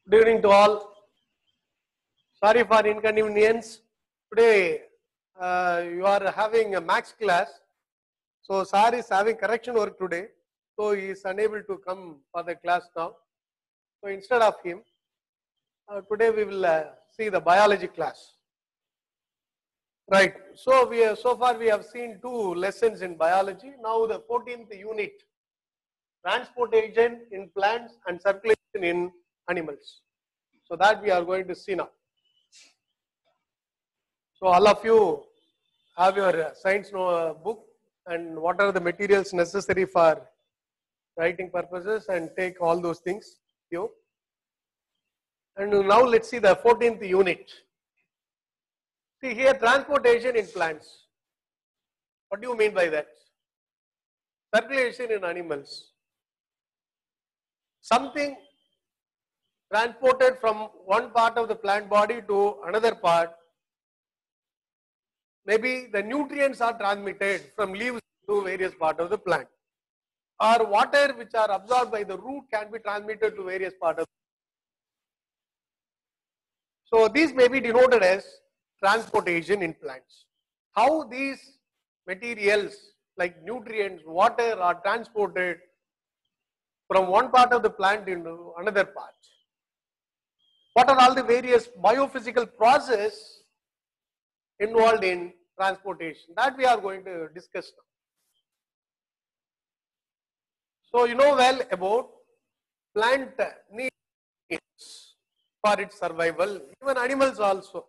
Good evening to all. Sorry for inconvenience. Today you are having a max class. So sir is having correction work today. So he is unable to come for the class now. So instead of him, today we will see the biology class. Right. So so far we have seen 2 lessons in biology. Now the 14th unit, transportation in plants and circulation in animals. So that we are going to see now. So all of you have your science book and what are the materials necessary for writing purposes, and take all those things you. And now let's see the 14th unit. See here, transportation in plants. What do you mean by that? Circulation in animals. Something transported from one part of the plant body to another part. Maybe the nutrients are transmitted from leaves to various parts of the plant, or water which are absorbed by the root can be transmitted to various parts of the plant. So these may be denoted as transportation in plants. How these materials like nutrients, water are transported from one part of the plant into another part. What are all the various biophysical processes involved in transportation? That we are going to discuss now. So you know well about plant needs for its survival. Even animals also,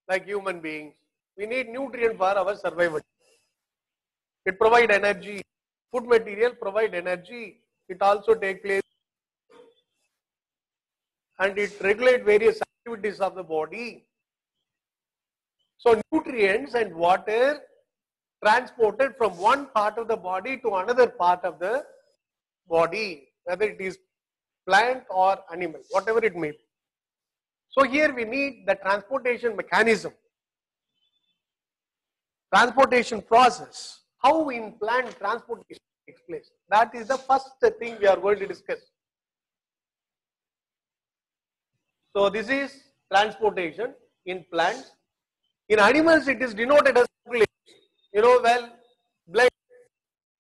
like human beings, we need nutrient for our survival. It provides energy. Food material provide energy. It also takes place and it regulates various activities of the body. So nutrients and water transported from one part of the body to another part of the body, whether it is plant or animal, whatever it may be. So here we need the transportation mechanism, transportation process. How in plant transportation takes place? That is the first thing we are going to discuss. So this is transportation in plants. In animals it is denoted as circulation. You know well, blood,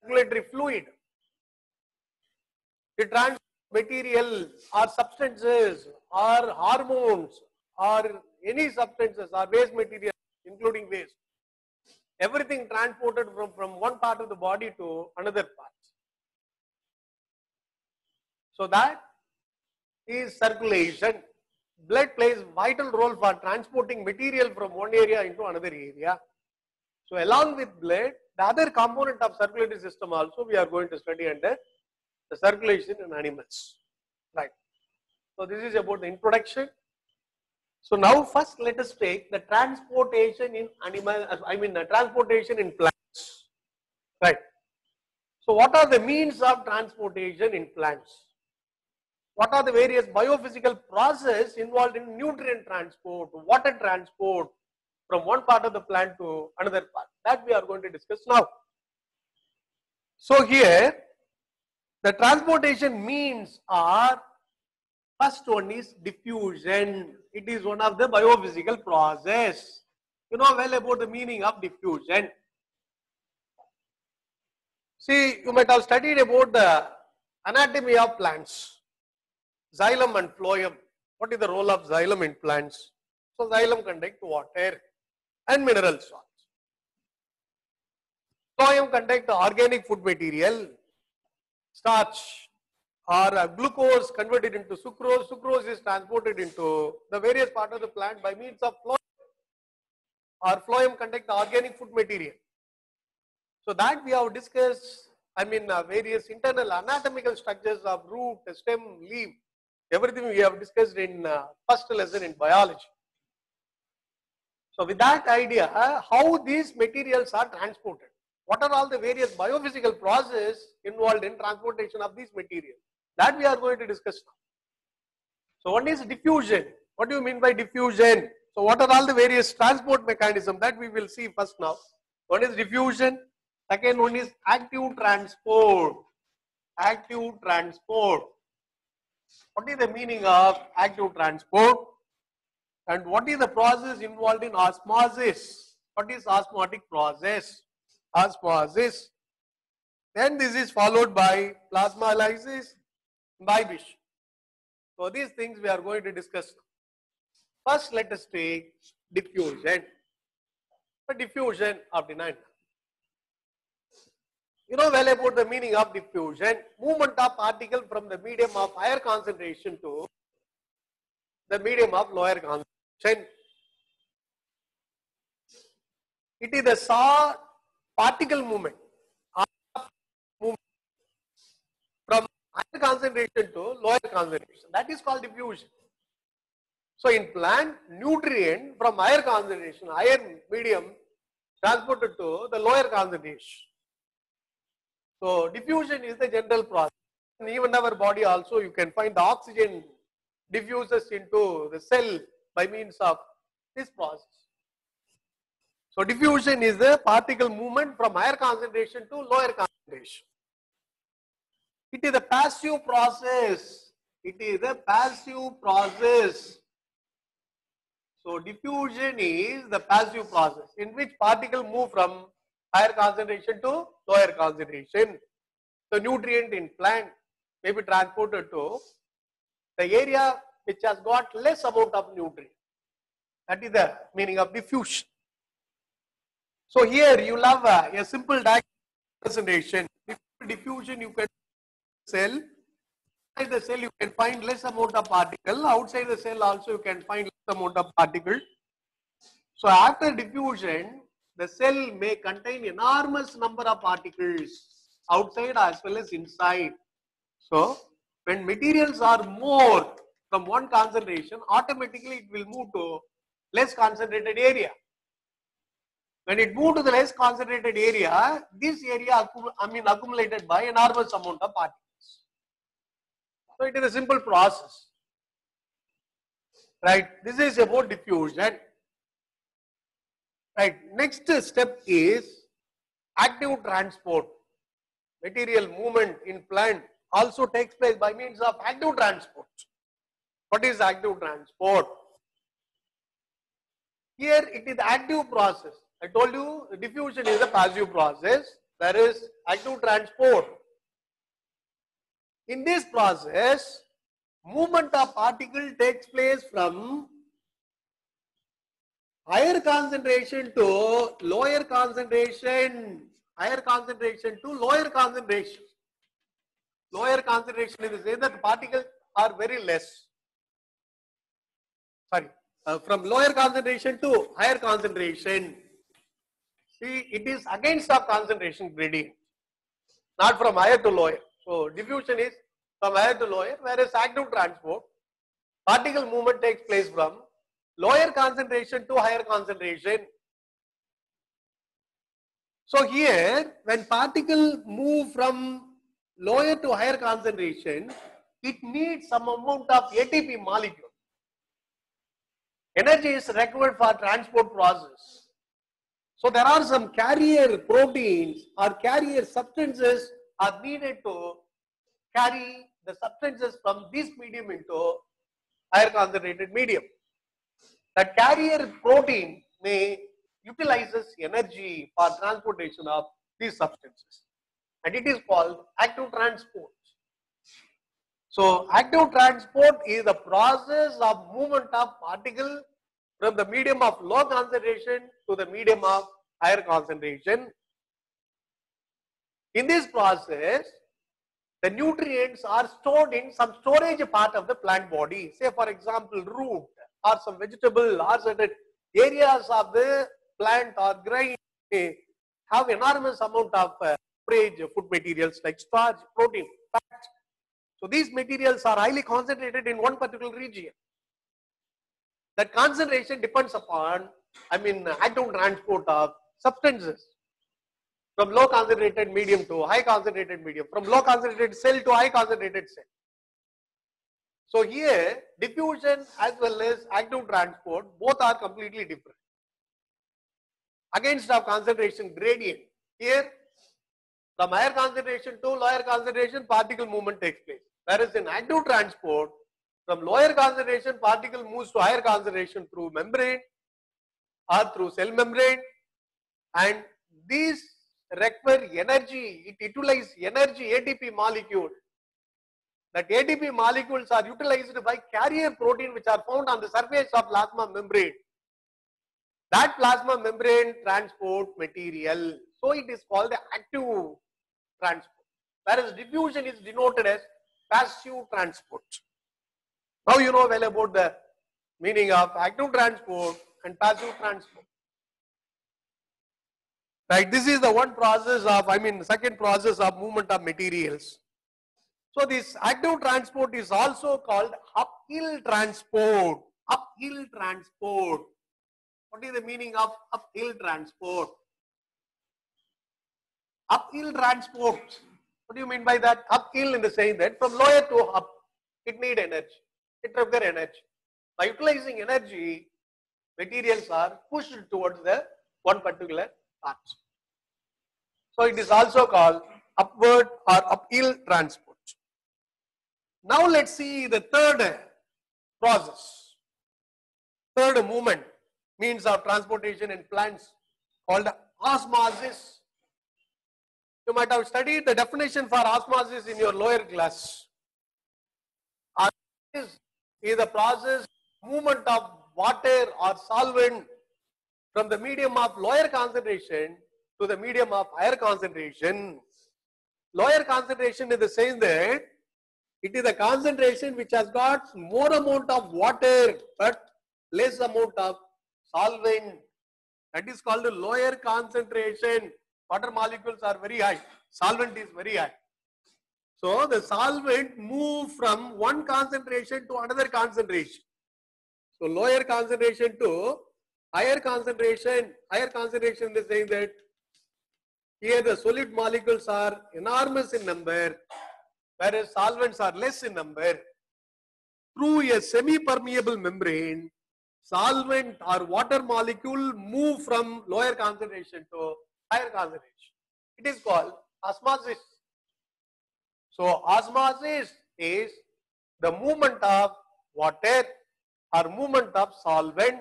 circulatory fluid. It transports material or substances or hormones or any substances or waste material, including waste. Everything transported from one part of the body to another part. So that is circulation. Blood plays vital role for transporting material from one area into another area. So along with blood, the other component of circulatory system also we are going to study under the circulation in animals. Right. So this is about the introduction. So now first let us take the transportation in transportation in plants. Right. So what are the means of transportation in plants? What are the various biophysical processes involved in nutrient transport, water transport from one part of the plant to another part? That we are going to discuss now. So here the transportation means are, first one is diffusion. It is one of the biophysical process. You know well about the meaning of diffusion. See, you might have studied about the anatomy of plants. Xylem and phloem. What is the role of xylem in plants? So xylem conducts water and mineral salts. Phloem conducts organic food material, starch or glucose converted into sucrose. Sucrose is transported into the various parts of the plant by means of phloem, or phloem conducts organic food material. So that we have discussed, various internal anatomical structures of root, stem, leaf. Everything we have discussed in first lesson in biology. So with that idea, how these materials are transported, what are all the various biophysical processes involved in transportation of these materials, that we are going to discuss now. So one is diffusion. What do you mean by diffusion? So what are all the various transport mechanisms, that we will see first now. One is diffusion. Second one is active transport. Active transport. What is the meaning of active transport? And what is the process involved in osmosis? What is osmotic process? Osmosis. Then this is followed by plasmolysis, imbibition. So these things we are going to discuss now. First, let us take diffusion. The diffusion of the night. You know well about the meaning of diffusion. Movement of particle from the medium of higher concentration to the medium of lower concentration. It is the particle movement from higher concentration to lower concentration. That is called diffusion. So in plant, nutrient from higher concentration, higher medium, transported to the lower concentration. So diffusion is the general process. And even our body also, you can find the oxygen diffuses into the cell by means of this process. So diffusion is the particle movement from higher concentration to lower concentration. It is a passive process. It is a passive process. So diffusion is the passive process in which particle move from higher concentration to lower concentration. So nutrient in plant may be transported to the area which has got less amount of nutrient. That is the meaning of diffusion. So here you will have a simple representation. Diffusion you can cell. Inside the cell you can find less amount of particle. Outside the cell also you can find less amount of particle. So after diffusion, the cell may contain enormous number of particles outside as well as inside. So when materials are more from one concentration, automatically it will move to less concentrated area. When it moves to the less concentrated area, this area accumulated by enormous amount of particles. So it is a simple process. Right. This is about diffusion. Right. Next step is active transport. Material movement in plant also takes place by means of active transport. What is active transport? Here it is active process. I told you diffusion is a passive process. There is active transport. In this process, movement of particle takes place from higher concentration to lower concentration. Higher concentration to lower concentration. Lower concentration is to say that particles are very less. Sorry, from lower concentration to higher concentration. See, it is against the concentration gradient, not from higher to lower. So diffusion is from higher to lower, whereas active transport, particle movement takes place from lower concentration to higher concentration. So here, when particle move from lower to higher concentration, it needs some amount of ATP molecule. Energy is required for transport process. So there are some carrier proteins or carrier substances are needed to carry the substances from this medium into higher concentrated medium. The carrier protein may utilizes energy for transportation of these substances, and it is called active transport. So active transport is the process of movement of particle from the medium of low concentration to the medium of higher concentration. In this process, the nutrients are stored in some storage part of the plant body. Say for example, root or some vegetable or certain areas of the plant or grain may have enormous amount of storage food materials like starch, protein, fat. So these materials are highly concentrated in one particular region. That concentration depends upon, active transport of substances from low concentrated medium to high concentrated medium, from low concentrated cell to high concentrated cell. So here, diffusion as well as active transport, both are completely different. Against of concentration gradient, here from higher concentration to lower concentration, particle movement takes place. Whereas in active transport, from lower concentration particle moves to higher concentration through membrane or through cell membrane, and these require energy, it utilizes energy, ATP molecule. That ATP molecules are utilized by carrier protein which are found on the surface of plasma membrane. That plasma membrane transport material. So it is called the active transport. Whereas diffusion is denoted as passive transport. Now you know well about the meaning of active transport and passive transport. Right, this is the one process of, second process of movement of materials. So this active transport is also called uphill transport. Uphill transport. What is the meaning of uphill transport? Uphill transport. What do you mean by that? Uphill in the saying that from lower to up, it need energy. It requires energy. By utilizing energy, materials are pushed towards the one particular path. So it is also called upward or uphill transport. Now let's see the third process. Third movement, means of transportation in plants, called osmosis. You might have studied the definition for osmosis in your lower class. Osmosis is the process movement of water or solvent from the medium of lower concentration to the medium of higher concentration. Lower concentration is the same that it is the concentration which has got more amount of water but less amount of solvent. That is called the lower concentration. Water molecules are very high. Solvent is very high. So the solvent move from one concentration to another concentration. So lower concentration to higher concentration. Higher concentration is saying that here the solid molecules are enormous in number, whereas solvents are less in number. Through a semi-permeable membrane, solvent or water molecule move from lower concentration to higher concentration. It is called osmosis. So osmosis is the movement of water or movement of solvent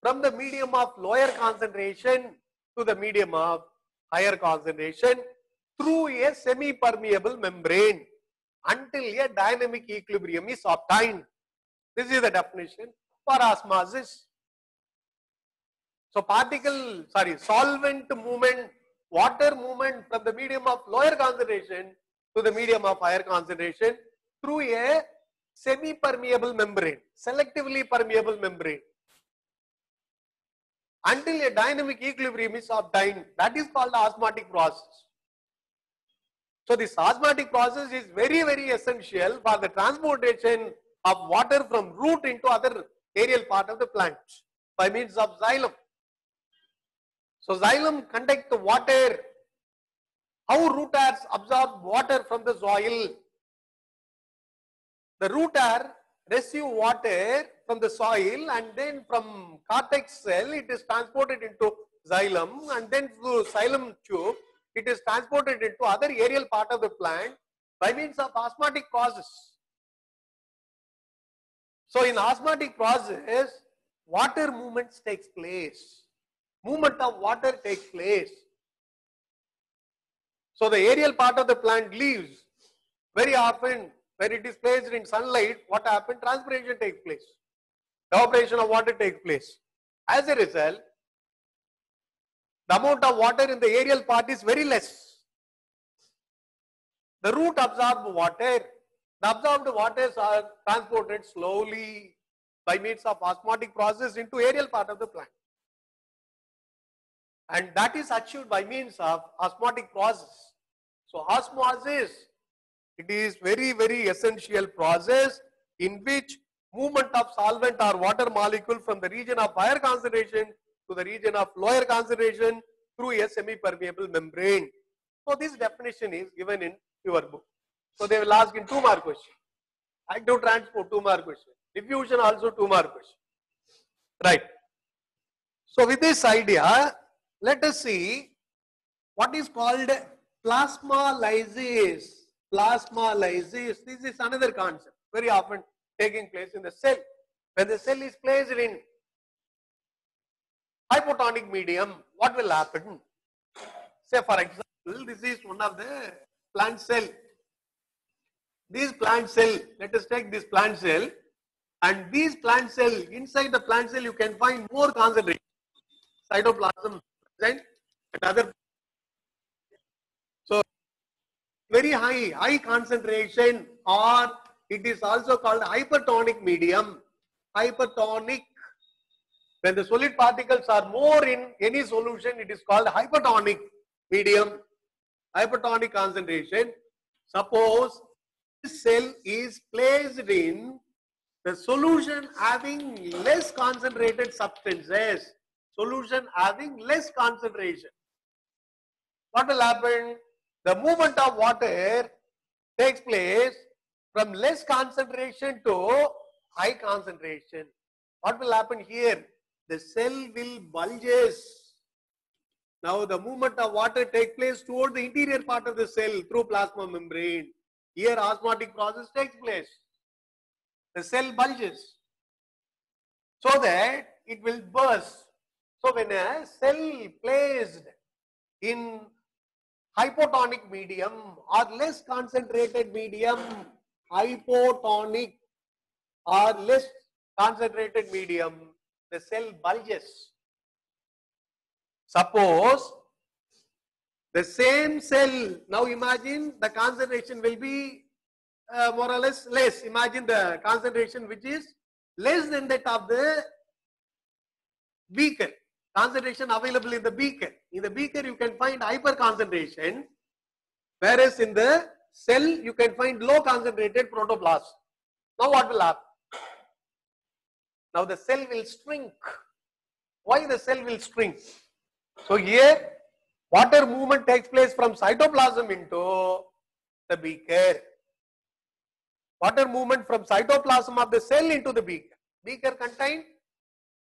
from the medium of lower concentration to the medium of higher concentration through a semi-permeable membrane until a dynamic equilibrium is obtained. This is the definition for osmosis. So solvent movement, water movement from the medium of lower concentration to the medium of higher concentration through a semi-permeable membrane, selectively permeable membrane, until a dynamic equilibrium is obtained. That is called the osmotic process. So this osmotic process is very, very essential for the transportation of water from root into other aerial part of the plant by means of xylem. So xylem conduct the water. How root hairs absorb water from the soil? The root hair receive water from the soil, and then from cortex cell it is transported into xylem, and then through xylem tube it is transported into other aerial part of the plant by means of osmotic process. So in osmotic process, water movements takes place. Movement of water takes place. So the aerial part of the plant leaves. Very often when it is placed in sunlight, what happens? Transpiration takes place. Evaporation of water takes place. As a result, the amount of water in the aerial part is very less. The root absorbs water. The absorbed waters are transported slowly by means of osmotic process into aerial part of the plant. And that is achieved by means of osmotic process. So osmosis, it is very, very essential process in which movement of solvent or water molecule from the region of higher concentration to the region of lower concentration through a semi-permeable membrane. So this definition is given in your book. So they will ask in 2 more questions. Active transport, 2 more questions. Diffusion also 2 more questions. Right. So with this idea, let us see what is called plasma lysis. plasmolysis. This is another concept very often taking place in the cell. When the cell is placed in hypotonic medium, what will happen? Say for example, this is one of the plant cell. This plant cell, let us take this plant cell, and these plant cell, inside the plant cell you can find more concentration. Cytoplasm present and other. So very high concentration, or it is also called hypertonic medium. Hypertonic. When the solid particles are more in any solution, it is called hypertonic medium. Hypertonic concentration. Suppose this cell is placed in the solution having less concentrated substances. Solution having less concentration. What will happen? The movement of water takes place from less concentration to high concentration. What will happen here? The cell will bulges. Now the movement of water takes place toward the interior part of the cell through plasma membrane. Here osmotic process takes place. The cell bulges so that it will burst. So when a cell placed in hypotonic medium or less concentrated medium, hypotonic or less concentrated medium, the cell bulges. Suppose the same cell, now imagine the concentration will be more or less less. Imagine the concentration which is less than that of the beaker. Concentration available in the beaker. In the beaker you can find hyper concentration, whereas in the cell you can find low concentrated protoplasm. Now what will happen? Now the cell will shrink. Why the cell will shrink? So here water movement takes place from cytoplasm into the beaker. Water movement from cytoplasm of the cell into the beaker. Beaker contains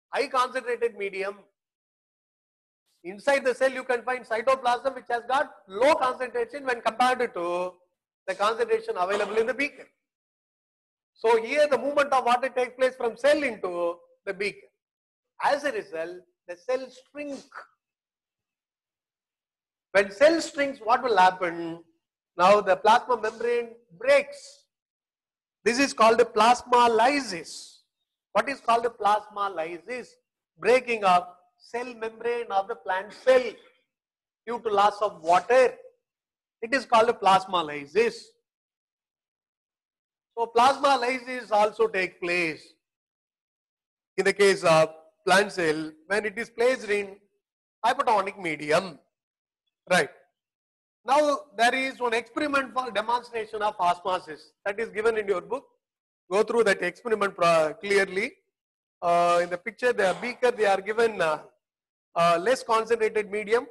high concentrated medium. Inside the cell you can find cytoplasm which has got low concentration when compared to the concentration available in the beaker. So here the movement of water takes place from cell into the beaker. As a result, the cell shrinks. When cell shrinks, what will happen? Now the plasma membrane breaks. This is called a plasmolysis. What is called a plasmolysis? Breaking of cell membrane of the plant cell due to loss of water. It is called a plasmolysis. So plasmolysis also takes place in the case of plant cell when it is placed in hypotonic medium. Right. Now there is one experiment for demonstration of osmosis that is given in your book. Go through that experiment clearly. In the picture, the beaker, they are given less concentrated medium,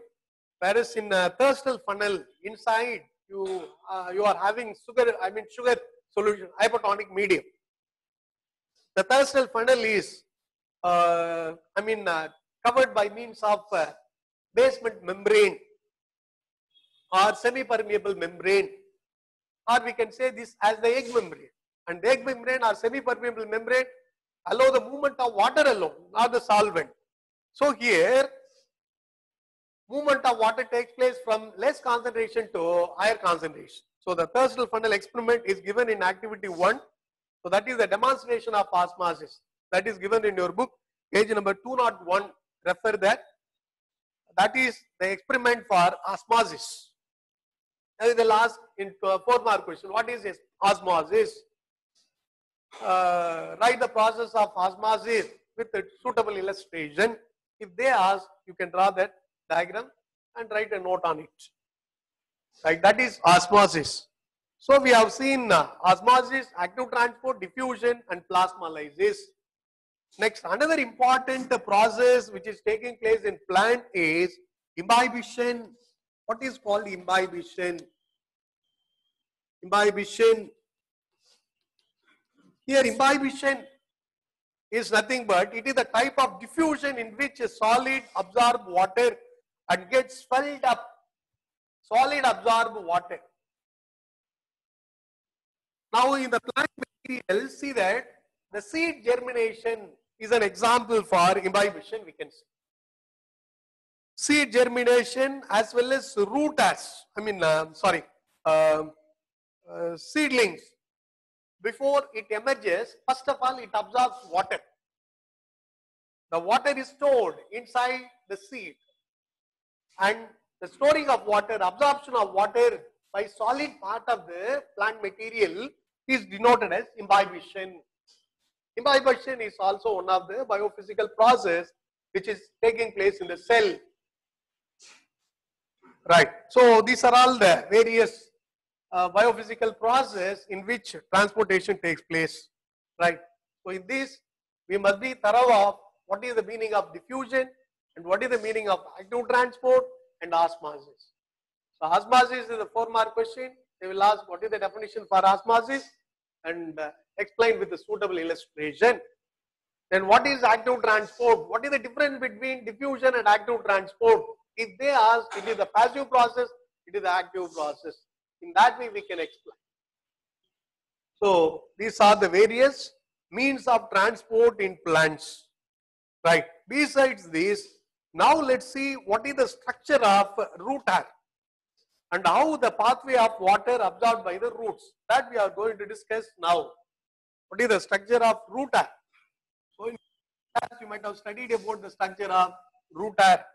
whereas in a Thurston funnel inside you are having sugar solution, hypotonic medium. The Thurston funnel is covered by means of basement membrane or semi-permeable membrane, or we can say this as the egg membrane. And the egg membrane or semi-permeable membrane allow the movement of water alone, not the solvent. So here, movement of water takes place from less concentration to higher concentration. So the Thurston funnel experiment is given in activity 1. So that is the demonstration of osmosis. That is given in your book, page number 201. Refer that. That is the experiment for osmosis. That is the last in 4-mark question. What is osmosis? Write the process of osmosis with a suitable illustration. If they ask, you can draw that diagram and write a note on it. Right, that is osmosis. So we have seen osmosis, active transport, diffusion and plasmolysis. Next, another important process which is taking place in plant is imbibition. What is called imbibition? Imbibition. Here imbibition is nothing but it is a type of diffusion in which a solid absorbs water and gets swelled up. Solid absorb water. Now in the plant material, see that the seed germination is an example for imbibition, we can say. Seed germination as well as root hairs, seedlings. Before it emerges, first of all, it absorbs water. The water is stored inside the seed, and the storing of water, absorption of water by solid part of the plant material is denoted as imbibition. Imbibition is also one of the biophysical process which is taking place in the cell. Right. So these are all the various biophysical process in which transportation takes place. Right. So in this, we must be thorough of what is the meaning of diffusion and what is the meaning of active transport and osmosis. So osmosis is a 4-mark question. They will ask what is the definition for osmosis and explain with a suitable illustration. Then what is active transport? What is the difference between diffusion and active transport? If they ask, it is a passive process, it is an active process. In that way we can explain. So these are the various means of transport in plants. Right. Besides this, now let's see what is the structure of root hair and how the pathway of water absorbed by the roots. That we are going to discuss now. What is the structure of root hair? So in class you might have studied about the structure of root hair.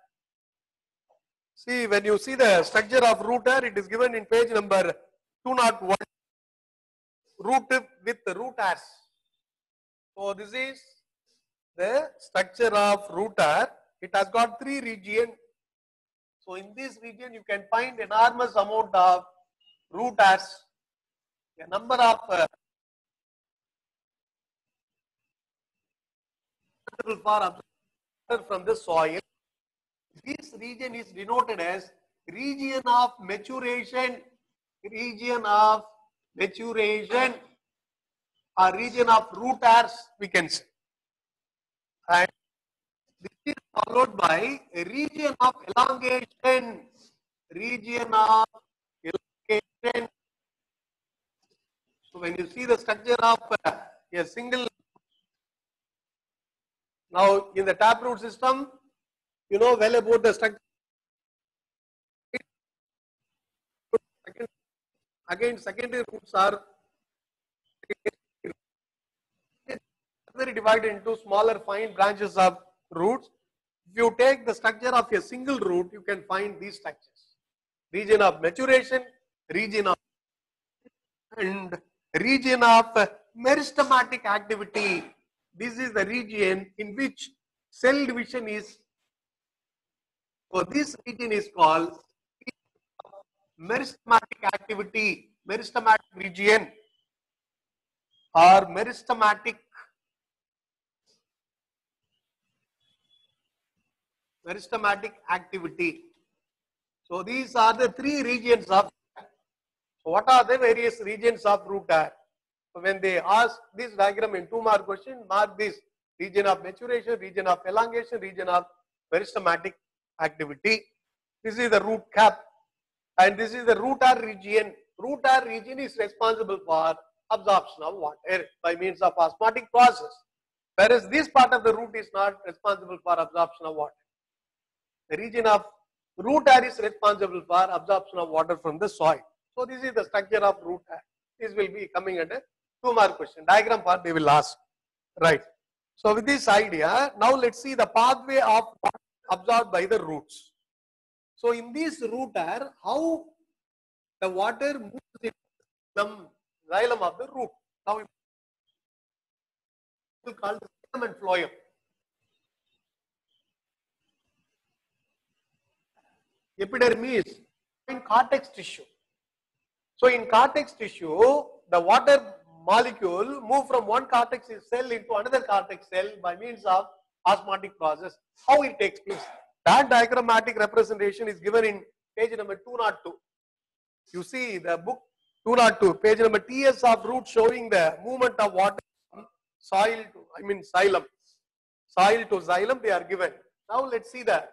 See, when you see the structure of root hair, it is given in page number 201. Root tip with root hairs. So this is the structure of root hair. It has got 3 regions. So in this region you can find enormous amount of root hairs. A number of from the soil. This region is denoted as region of maturation, or region of root hairs, we can say. And this is followed by a region of elongation, So when you see the structure of a single, now in the taproot system, you know well about the structure. Again, secondary roots are divided into smaller fine branches of roots. If you take the structure of a single root, you can find these structures. Region of maturation, region of and region of meristematic activity. This is the region in which cell division is. So this region is called meristematic activity, meristematic region or meristematic activity. So these are the 3 regions of. So what are the various regions of root hair? So when they ask this diagram in 2-mark question, mark this region of maturation, region of elongation, region of meristematic activity. This is the root cap and this is the root hair region. Root hair region is responsible for absorption of water by means of osmotic process, whereas this part of the root is not responsible for absorption of water. The region of root hair is responsible for absorption of water from the soil. So this is the structure of root hair. This will be coming at a 2-mark question. Diagram part they will ask. Right. So with this idea, now let's see the pathway of water absorbed by the roots. So in this root hair, how the water moves in the xylem of the root. Now we will call the xylem and phloem. Epidermis in cortex tissue. So in cortex tissue, the water molecule move from one cortex cell into another cortex cell by means of osmotic process. How it takes place? That diagrammatic representation is given in page number 202. You see the book 202, page number TS of root showing the movement of water from soil to, xylem. Soil to xylem they are given. Now let's see the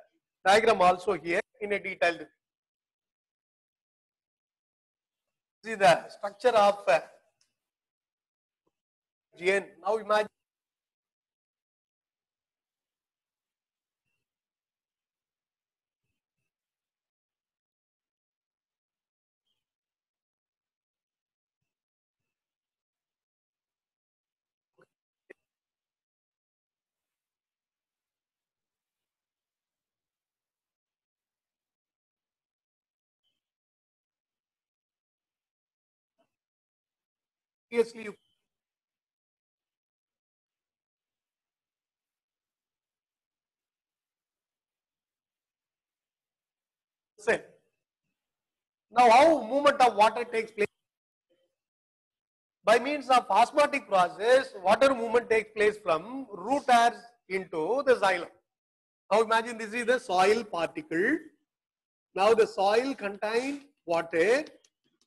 diagram also here in a detailed way. See the structure of Gn. Now imagine seriously you cell. Now how movement of water takes place? By means of osmotic process, water movement takes place from root hairs into the xylem. Now imagine this is the soil particle. Now the soil contains water.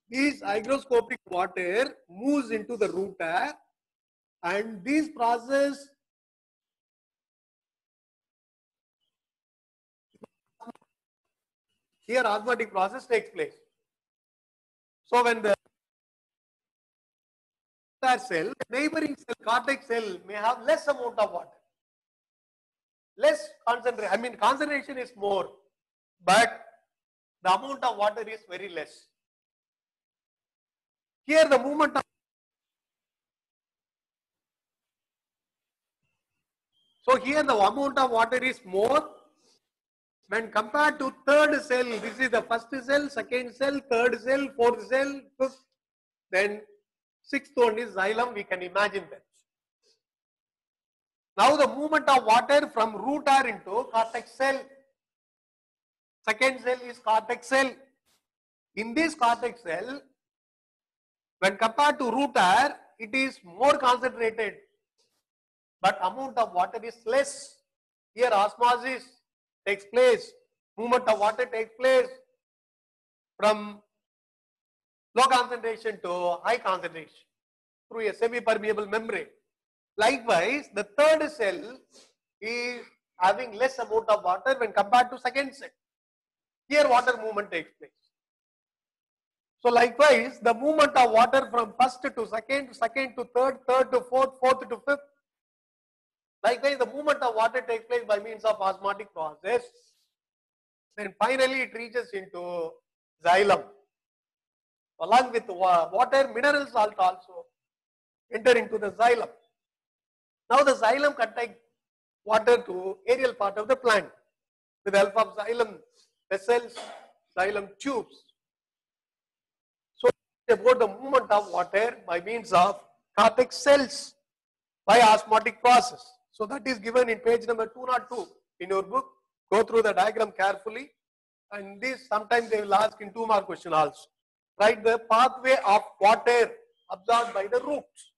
This hygroscopic water moves into the root hair, and this process here osmotic process takes place. So when the cell, neighboring cell, cortex cell may have less amount of water. Less concentration, I mean concentration is more, but the amount of water is very less. Here the movement of, so here the amount of water is more when compared to third cell. This is the first cell, second cell, third cell, fourth cell, fifth, then sixth one is xylem. We can imagine that. Now the movement of water from root hair into cortex cell. Second cell is cortex cell. In this cortex cell, when compared to root hair, it is more concentrated, but amount of water is less. Here osmosis takes place, movement of water takes place from low concentration to high concentration through a semi-permeable membrane. Likewise, the third cell is having less amount of water when compared to second cell. Here water movement takes place. So likewise, the movement of water from first to second, second to third, third to fourth, fourth to fifth. Likewise, the movement of water takes place by means of osmotic process. Then finally it reaches into xylem. Along with water, mineral salt also enter into the xylem. Now the xylem contains water to aerial part of the plant with the help of xylem vessels, xylem tubes. So about the movement of water by means of cortex cells by osmotic process. So that is given in page number 202 in your book. Go through the diagram carefully, and this sometimes they will ask in 2 mark question also. Write the pathway of water absorbed by the roots.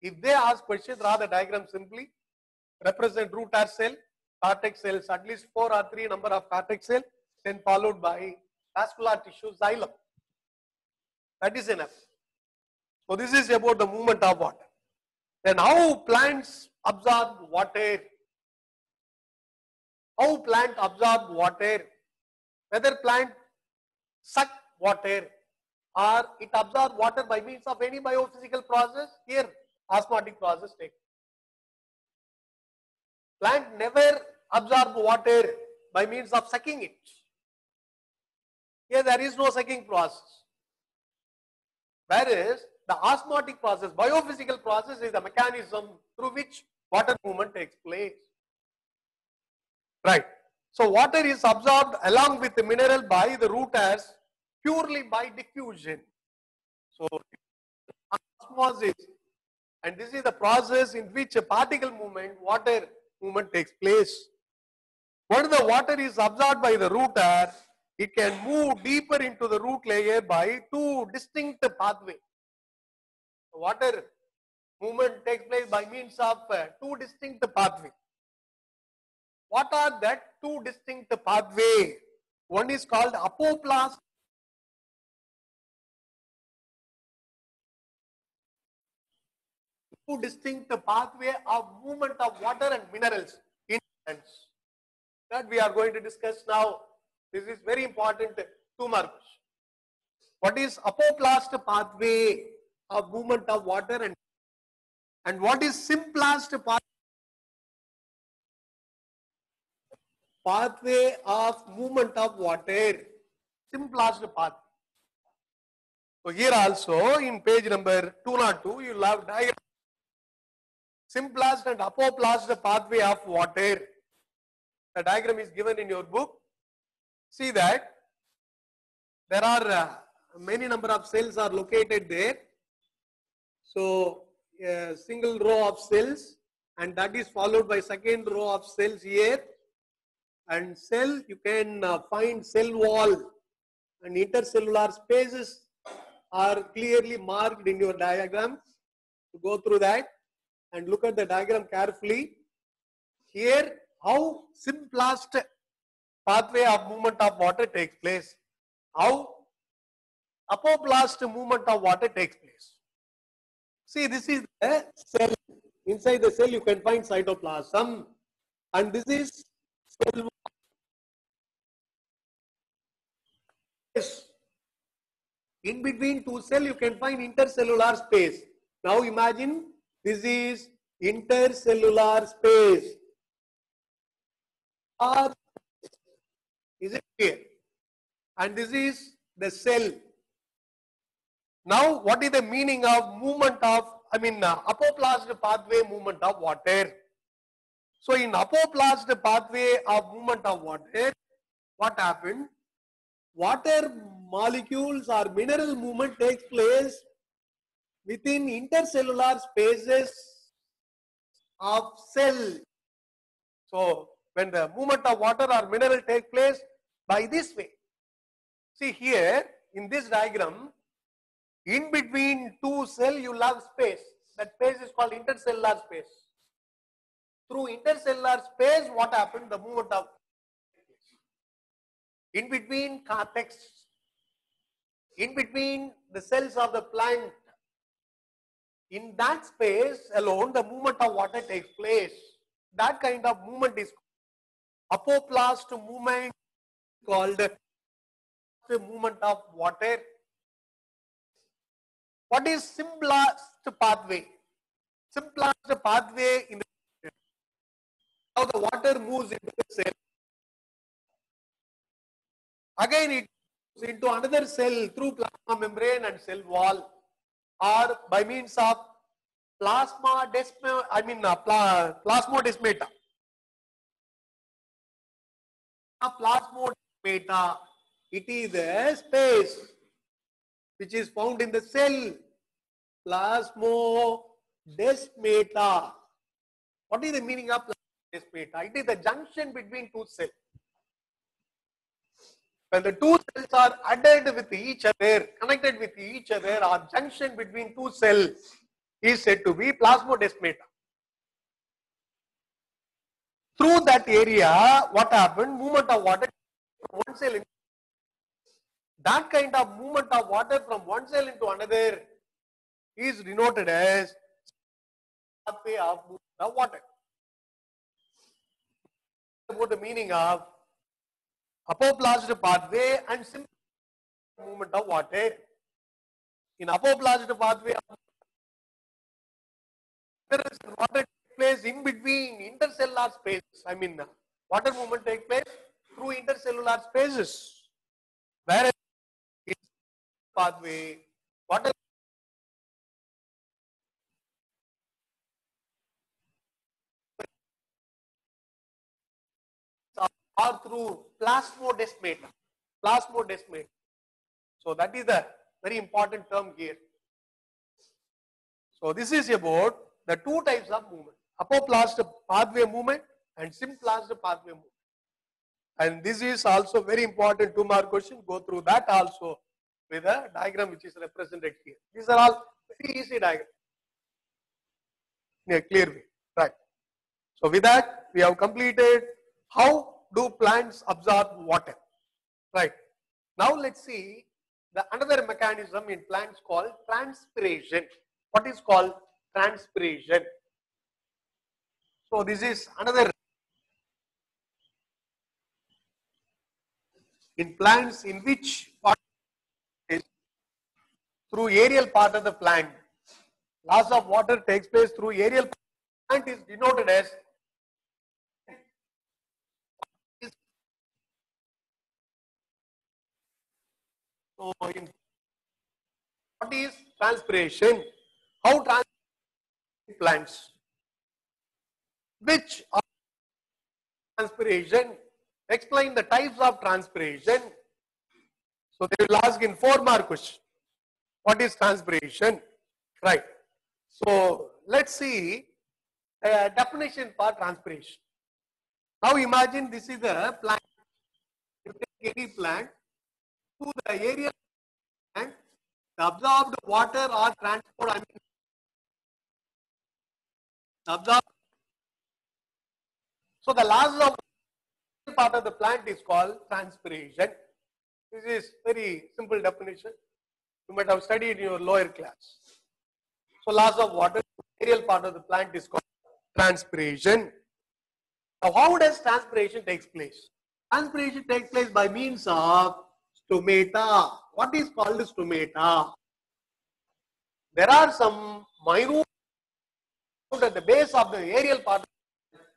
If they ask question, draw the diagram simply. Represent root hair cell, cortex cells, at least 4 or 3 number of cortex cell, then followed by vascular tissue xylem. That is enough. So this is about the movement of water. Then how plants absorb water? How plant absorb water? Whether plant suck water or it absorbs water by means of any biophysical process, here osmotic process takes. Plant never absorb water by means of sucking it. Here there is no sucking process. Whereas the osmotic process, biophysical process is the mechanism through which water movement takes place. Right. So water is absorbed along with the mineral by the root hairs purely by diffusion. So osmosis, and this is the process in which a particle movement, water movement takes place. When the water is absorbed by the root hair, it can move deeper into the root layer by 2 distinct pathways. Water movement takes place by means of 2 distinct pathways. What are that 2 distinct pathways? One is called apoplast. 2 distinct pathway of movement of water and minerals in plants. That we are going to discuss now. This is very important 2 marks. What is apoplast pathway of movement of water and And what is simplest pathway of movement of water? Simplest path. So here also in page number 202, you will have diagram. Simplest and apoplast pathway of water. The diagram is given in your book. See that there are many number of cells are located there. So a single row of cells, and that is followed by second row of cells here. And cell, you can find cell wall and intercellular spaces are clearly marked in your diagram. To go through that and look at the diagram carefully. Here, how simplest pathway of movement of water takes place. How apoplast movement of water takes place. See, this is the cell. Inside the cell, you can find cytoplasm, and this is cell wall. In between two cells, you can find intercellular space. Now imagine this is intercellular space. Is it clear? And this is the cell. Now, what is the meaning of movement of, apoplast pathway movement of water? So, in apoplast pathway of movement of water, what happened? Water molecules or mineral movement takes place within intercellular spaces of cell. So, when the movement of water or mineral take place by this way. See here, in this diagram, in between two cells, you have space. That space is called intercellular space. Through intercellular space, what happened? The movement of in between cortex, in between the cells of the plant, in that space alone, the movement of water takes place. That kind of movement is apoplast movement, called the movement of water. What is simplest pathway? Simplest pathway in the how the water moves into the cell. Again, it moves into another cell through plasma membrane and cell wall, or by means of plasmodesmata. Plasmodesmata. It is a space which is found in the cell. Plasmodesmata. What is the meaning of plasmodesmata? It is the junction between two cells. When the two cells are added with each other, connected with each other, or junction between two cells is said to be plasmodesmata. Through that area, what happened? Movement of water from one cell into that kind of movement of water from one cell into another is denoted as pathway of movement of water. About the meaning of apoplast pathway and simple movement of water. In apoplast pathway, water takes place in between intercellular spaces. Water movement takes place through intercellular spaces. Whereas in pathway, water or through plasmodesmata. Plasmodesmata. So that is the very important term here. So this is about the two types of movement: apoplast pathway movement and simplast pathway movement. And this is also very important 2-mark question. Go through that also with a diagram which is represented here. These are all very easy diagrams in a clear way. Right. So with that, we have completed how do plants absorb water. Right. Now let's see the another mechanism in plants called transpiration. What is called transpiration? So this is another in plants in which part is through aerial part of the plant. Loss of water takes place through aerial plant is denoted as so in what is transpiration? How transpiration plants? Which are transpiration? Explain the types of transpiration. So they will ask in 4 mark question. What is transpiration? Right. So let's see a definition for transpiration. Now imagine this is a plant. You take any plant to the area plant, the absorbed water or transport, I mean absorbed. So the loss of part of the plant is called transpiration. This is very simple definition. You might have studied in your lower class. So loss of water, aerial part of the plant is called transpiration. Now how does transpiration takes place? Transpiration takes place by means of stomata. What is called stomata? There are some minute at the base of the aerial part,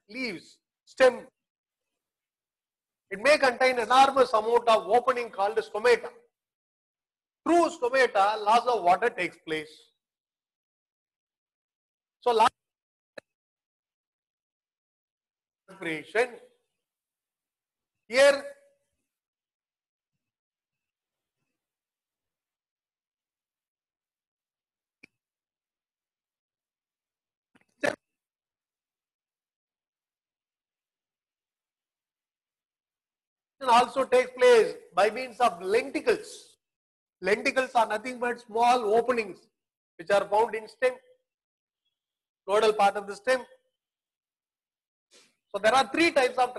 leaves, stem. It may contain enormous amount of opening called stomata. Through stomata, loss of water takes place. So loss of transpiration. Here also takes place by means of lenticles. Lenticles are nothing but small openings which are found in stem, nodal part of the stem. So there are 3 types of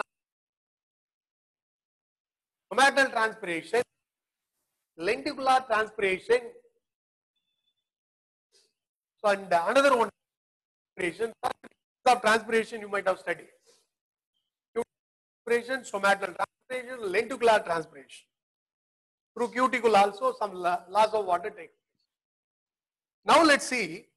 stomatal transpiration, lenticular transpiration, so and another one transpiration you might have studied. Transpiration, stomatal transpiration, lenticular transpiration. Through cuticle also some loss of water takes place. Now let's see.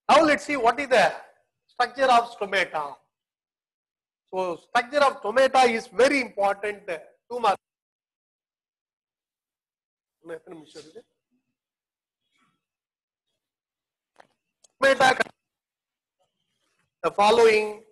Now let's see what is the structure of stomata. So structure of stomata is very important. 2 marks. Stomata, the following.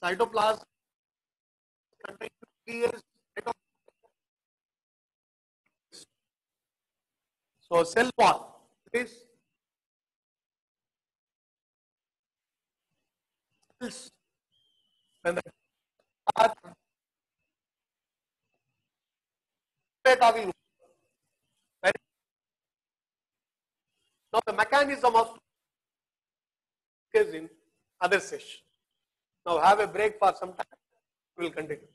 Cytoplasm contains nucleus. So cell wall is cells. When the stomata will now the mechanism of is in other session. Now have a break for some time. We will continue.